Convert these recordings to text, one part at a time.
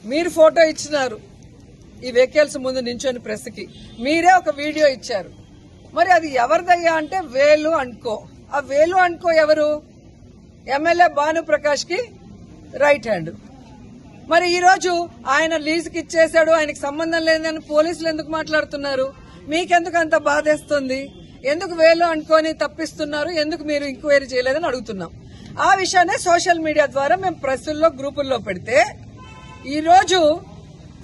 మీరు ఫోటో ఇచ్చినారు ఈ వెహికల్స్ ముందు నించొని ప్రెస్ కి, మీరే ఒక వీడియో ఇచ్చారు. మరి అది ఎవరిదయ్యా అంటే వేలు అనుకో. ఆ వేలు అనుకో ఎవరు? ఎమ్మెల్యే భానుప్రకాష్ కి రైట్ హ్యాండ్. మరి ఈ రోజు ఆయన లీజుకి ఇచ్చేశాడు, ఆయనకి సంబంధం లేదని పోలీసులు ఎందుకు మాట్లాడుతున్నారు? మీకెందుకు అంత బాధేస్తుంది? ఎందుకు వేలు అనుకోని తప్పిస్తున్నారు? ఎందుకు మీరు ఎంక్వైరీ చేయలేదని అడుగుతున్నాం. ఆ విషయాన్ని సోషల్ మీడియా ద్వారా మేము ప్రెస్సుల్లో గ్రూపుల్లో పెడితే ఈ రోజు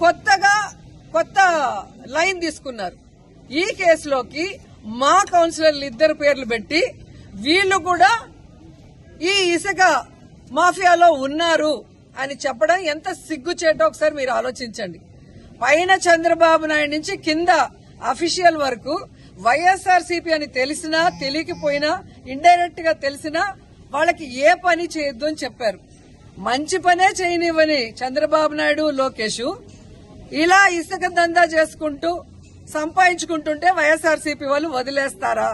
కొత్త లైన్ తీసుకున్నారు. ఈ కేసులోకి మా కౌన్సిలర్లు 2 పేర్లు పెట్టి వీళ్లు కూడా ఈ ఇసుక మాఫియాలో ఉన్నారు అని చెప్పడం ఎంత సిగ్గుచేటో ఒకసారి మీరు ఆలోచించండి. పైన చంద్రబాబు నాయుడు నుంచి కింద అఫీషియల్ వరకు వైఎస్ఆర్సీపీ అని తెలిసినా తెలియకపోయినా ఇండైరెక్ట్ గా తెలిసినా వాళ్ళకి ఏ పని చేయొద్దు అని చెప్పారు. మంచి పనే చేయనివ్వని చంద్రబాబు నాయుడు లోకేష్ ఇలా ఇసుక దందా చేసుకుంటూ సంపాదించుకుంటుంటే వైఎస్ఆర్సీపీ వాళ్ళు వదిలేస్తారా?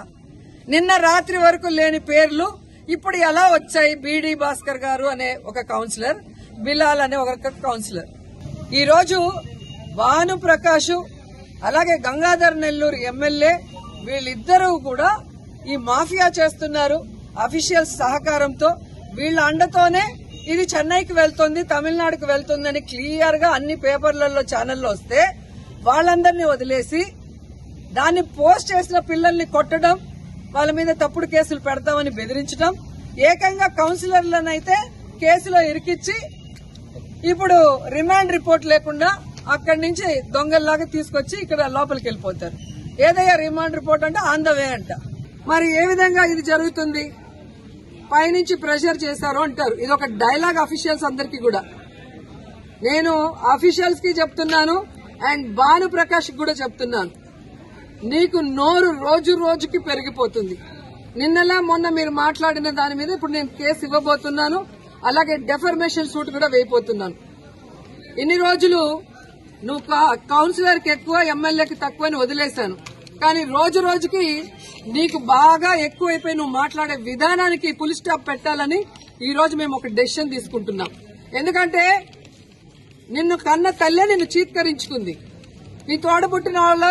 నిన్న రాత్రి వరకు లేని పేర్లు ఇప్పుడు ఎలా వచ్చాయి? బీడీ భాస్కర్ గారు అనే ఒక కౌన్సిలర్, బిలాల్ అనే ఒక కౌన్సిలర్. ఈ రోజు భానుప్రకాష్ అలాగే గంగాధర్ నెల్లూరు ఎమ్మెల్యే వీళ్ళిద్దరూ కూడా ఈ మాఫియా చేస్తున్నారు అఫీషియల్ సహకారంతో. వీళ్ళ అండతోనే ఇది చెన్నైకి వెళ్తుంది, తమిళనాడుకు వెళ్తుందని క్లియర్ గా అన్ని పేపర్లలో ఛానల్లో వస్తే వాళ్ళందరినీ వదిలేసి దాన్ని పోస్ట్ చేసిన పిల్లల్ని కొట్టడం, వాళ్ళ మీద తప్పుడు కేసులు పెడతామని బెదిరించడం, ఏకంగా కౌన్సిలర్లనైతే కేసులో ఇరికిచ్చి ఇప్పుడు రిమాండ్ రిపోర్ట్ లేకుండా అక్కడి నుంచి దొంగల్లాగా తీసుకొచ్చి ఇక్కడ లోపలికి వెళ్ళిపోతారు. ఏదయ్యా రిమాండ్ రిపోర్ట్ అంటే ఆన్ ద వే అంట. మరి ఏ విధంగా ఇది జరుగుతుంది? పైనుంచి ప్రెషర్ చేశారు అంటారు. ఇది ఒక డైలాగ్ అఫీషియల్స్ అందరికీ కూడా. నేను అఫీషియల్స్ కి చెప్తున్నాను అండ్ భానుప్రకాష్ కూడా చెప్తున్నాను, నీకు నోరు రోజు రోజుకి పెరిగిపోతుంది. నిన్నలా మొన్న మీరు మాట్లాడిన దాని మీద ఇప్పుడు నేను కేసు ఇవ్వబోతున్నాను. అలాగే డెఫర్మేషన్ సూట్ కూడా వేయబోతున్నాను. ఇన్ని రోజులు నువ్వు కౌన్సిలర్ కి ఎక్కువ, ఎమ్మెల్యేకి తక్కువ అని వదిలేశాను. కానీ రోజు రోజుకి నీకు బాగా ఎక్కువైపోయి నువ్వు మాట్లాడే విధానానికి ఫుల్ స్టాప్ పెట్టాలని ఈ రోజు మేము ఒక డెసిషన్ తీసుకుంటున్నాం. ఎందుకంటే నిన్ను కన్న తల్లే నిన్ను చీత్కరించుకుంది. నీ తోడబుట్టిన వాళ్ళ,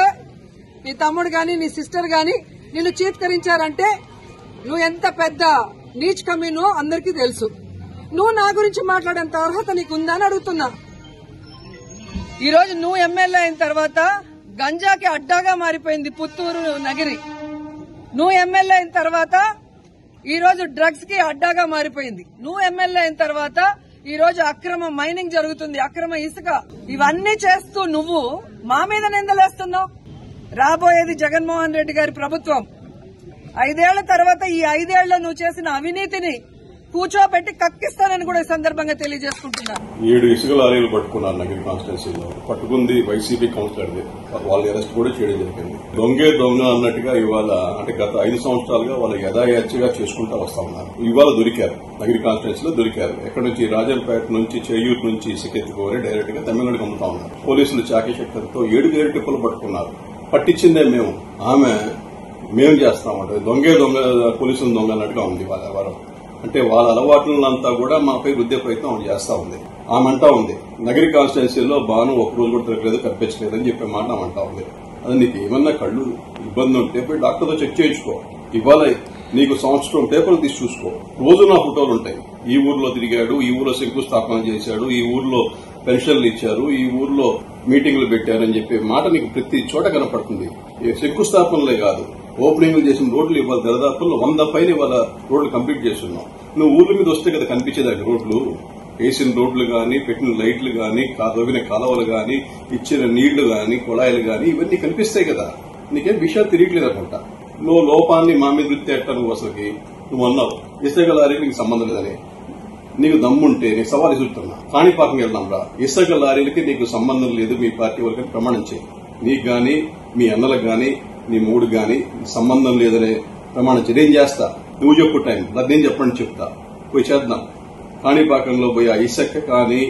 నీ తమ్ముడు గాని నీ సిస్టర్ గాని నిన్ను చీత్కరించారంటే నువ్వు ఎంత పెద్ద నీచ్ కమీనో అందరికీ తెలుసు. నువ్వు నా గురించి మాట్లాడేంత అర్హత నీకుందా అని అడుగుతున్నా. ఈ రోజు నువ్వు ఎమ్మెల్యే అయిన తర్వాత గంజాకి అడ్డాగా మారిపోయింది పుత్తూరు నగరి. నువ్వు ఎమ్మెల్యే అయిన తర్వాత ఈ రోజు డ్రగ్స్ కి అడ్డాగా మారిపోయింది. నువ్వు ఎమ్మెల్యే అయిన తర్వాత ఈ రోజు అక్రమ మైనింగ్ జరుగుతుంది, అక్రమ ఇసుక. ఇవన్నీ చేస్తూ నువ్వు మా మీద నిందలేస్తున్నావు. రాబోయేది జగన్మోహన్ రెడ్డి గారి ప్రభుత్వం. 5 ఏళ్ల తర్వాత ఈ 5 ఏళ్లలో నువ్వు చేసిన అవినీతిని కూర్చోబెట్టి కక్కిస్తానని కూడా ఈ సందర్భంగా తెలియజేసుకుంటున్నా. 7 ఇసుక లారీలు పట్టుకున్నారు నగరి కాన్స్టిట్యున్సీలో. పట్టుకుంది వైసీపీ కౌన్సిలర్ది. వాళ్ళ అరెస్ట్ కూడా చేయడం జరిగింది. దొంగే దొంగ అన్నట్టుగా ఇవాళ అంటే గత 5 సంవత్సరాలుగా వాళ్ళు యథాయచ్చిగా చేసుకుంటూ వస్తా ఉన్నారు. ఇవాళ దొరికారు, నగరి కాన్స్టిట్యున్సీలో దొరికారు. ఎక్కడి నుంచి? రాజంపేట నుంచి, చేయూరు నుంచి ఇసుక ఎత్తుకోని డైరెక్ట్ గా తమిళనాడుకి అమ్ముతా ఉన్నారు. పోలీసులు చాకచక్యంతో 7 గేరు టిప్పులు పట్టుకున్నారు. పట్టించిందే మేము చేస్తామంటే దొంగే దొంగ, పోలీసులు దొంగ అన్నట్టుగా ఉంది వాళ్ళ ఎవరు. అంటే వాళ్ళ అలవాట్లంతా కూడా మాపై రుద్దే ప్రయత్నం ఆమె చేస్తా ఉంది. ఆమంటా ఉంది నగరి కాన్స్టిట్యున్సీలో బాను ఒక రోజు కూడా తిరగలేదు, కనిపించలేదు అని చెప్పే మాట ఆమంటా ఉంది. అది నీకు ఏమన్నా కళ్ళు ఇబ్బంది ఉంటే పోయి డాక్టర్తో చెక్ చేయించుకో. ఇవాళ నీకు సంవత్సరం పేపర్లు తీసి చూసుకో. రోజు నా ఫోటోలు ఉంటాయి. ఈ ఊర్లో తిరిగాడు, ఈ ఊర్లో శంకుస్థాపన చేశాడు, ఈ ఊర్లో పెన్షన్లు ఇచ్చారు, ఈ ఊర్లో మీటింగ్లు పెట్టారని చెప్పే మాట నీకు ప్రతి చోట కనపడుతుంది. శంకుస్థాపనలే కాదు, ఓపెనింగ్లు చేసిన రోడ్లు ఇవాళ దరిదాపుల్లో 100 పైన ఇవాళ రోడ్లు కంప్లీట్ చేస్తున్నాం. నువ్వు ఊర్ల మీద వస్తే కదా కనిపించేదాన్ని రోడ్లు. వేసిన రోడ్లు గాని, పెట్టిన లైట్లు గాని, తవ్విన కాలువలు గాని, ఇచ్చిన నీళ్లు గాని, కుళాయిలు గాని ఇవన్నీ కనిపిస్తాయి కదా. నీకేం విషయాలు తెలియట్లేదు అనుకుంటా. నువ్వు లోపాన్ని మా మీద వృత్తి నువ్వు అసలుకి నువ్వు అన్నావు ఇసుక లారీకి నీకు సంబంధం లేదని. నీకు దమ్ముంటే నీకు సవాల్ ఎదురుతున్నా, కాణిపాకం వెళ్దాం రా. ఇసుక లారీలకి నీకు సంబంధం లేదు మీ పార్టీ వాళ్ళకి ప్రమాణం చేయి. నీకు గాని, మీ అన్నలకు గాని, నీ మూడు గాని సంబంధం లేదనే ప్రమాణం చేయి. నేను చేస్తా, నువ్వు చెప్పు టైం, నేను చెప్పండి చెప్తా, పోయి చేద్దాం. కాణిపాకంలో పోయి ఆ ఇసుక కానీ,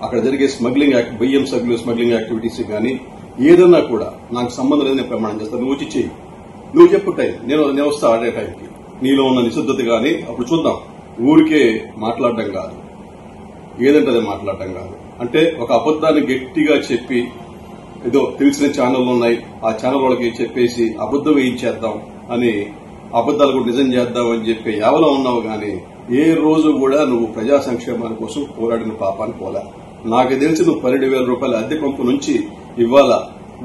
అక్కడ జరిగే స్మగ్లింగ్ బియ్యం సగ్గులు స్మగ్లింగ్ యాక్టివిటీస్ కానీ ఏదన్నా కూడా నాకు సంబంధం లేదని ప్రమాణం చేస్తా. నువ్వు వచ్చి చెయ్యి, నువ్వు చెప్పు టైం, నేను వస్తా ఆడే టైంకి. నీలో ఉన్న నిశ్శబ్దత కానీ అప్పుడు చూద్దాం. ఊరికే మాట్లాడడం కాదు, ఏదంటే అదే మాట్లాడటం కాదు. అంటే ఒక అబద్దాన్ని గట్టిగా చెప్పి ఏదో తెలిసిన ఛానళ్ళు ఉన్నాయి ఆ ఛానల్ వాళ్ళకి చెప్పేసి అబద్దం వేయించేద్దాం అని అబద్దాలు కూడా నిజం చేద్దాం అని చెప్పి ఎవరో ఉన్నావు గాని ఏ రోజు కూడా నువ్వు ప్రజా సంక్షేమాల కోసం పోరాడిన పాపాన్ని పోలా. నాకు తెలిసి నువ్వు 12,000 రూపాయల అద్దె పంపు నుంచి ఇవాళ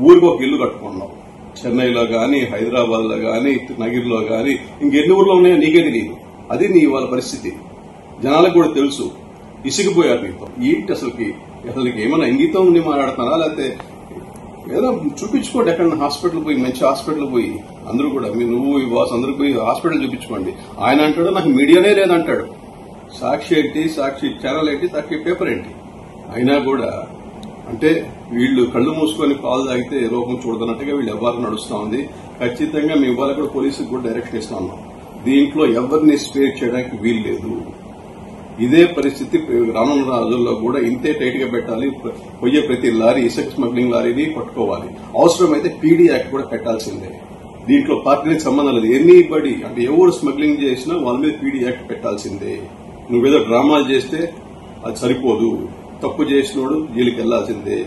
ఊరికి ఒక ఇల్లు కట్టుకున్నావు. చెన్నైలో గాని, హైదరాబాద్ లో గాని, నగిరిలో గాని, ఇంకెన్ని ఊర్లో ఉన్నాయో నీకే తెలియదు. అది నీ ఇవాళ పరిస్థితి. జనాలకు కూడా తెలుసు. ఇసిగిపోయారు నీతో. ఏంటి అసలుకి ఏమైనా ఇంగితం ఉండి మాట్లాడుతున్నారా, లేకపోతే ఏదో చూపించుకోండి. ఎక్కడ హాస్పిటల్ పోయి, మంచి హాస్పిటల్ పోయి అందరూ కూడా నువ్వు ఈ బాస్ అందరూ పోయి హాస్పిటల్ చూపించుకోండి. ఆయన అంటాడు నాకు మీడియానే లేదంటాడు. సాక్షి ఏంటి, సాక్షి ఛానల్ ఏంటి, సాక్షి పేపర్ ఏంటి. అయినా కూడా అంటే వీళ్ళు కళ్ళు మూసుకొని పాలు తాగితే లోకం చూడదన్నట్టుగా వీళ్ళు వ్యవహారం నడుస్తా ఉంది. ఖచ్చితంగా మేము ఇవాళ కూడా పోలీసులకు కూడా డైరెక్షన్ ఇస్తా ఉన్నాం. దీంట్లో ఎవరిని స్పేర్ చేయడానికి వీలు లేదు. ఇదే పరిస్థితి రానున్న రోజుల్లో కూడా ఇంతే టైట్ గా పెట్టాలి. పోయే ప్రతి లారీ ఇసుక స్మగ్లింగ్ లారీని పట్టుకోవాలి. అవసరమైతే పీడీ యాక్ట్ కూడా పెట్టాల్సిందే. దీంట్లో పార్టీలకు సంబంధం లేదు. ఎనీబడి అంటే ఎవరు స్మగ్లింగ్ చేసినా వాళ్ళ మీద పీడీ యాక్ట్ పెట్టాల్సిందే. నువ్వేదో డ్రామాలు చేస్తే అది సరిపోదు. తప్పు చేసినోడు జైలుకి వెళ్లాల్సిందే.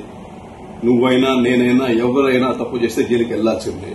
నువ్వైనా నేనైనా ఎవరైనా తప్పు చేస్తే జైలుకి వెళ్లాల్సిందే.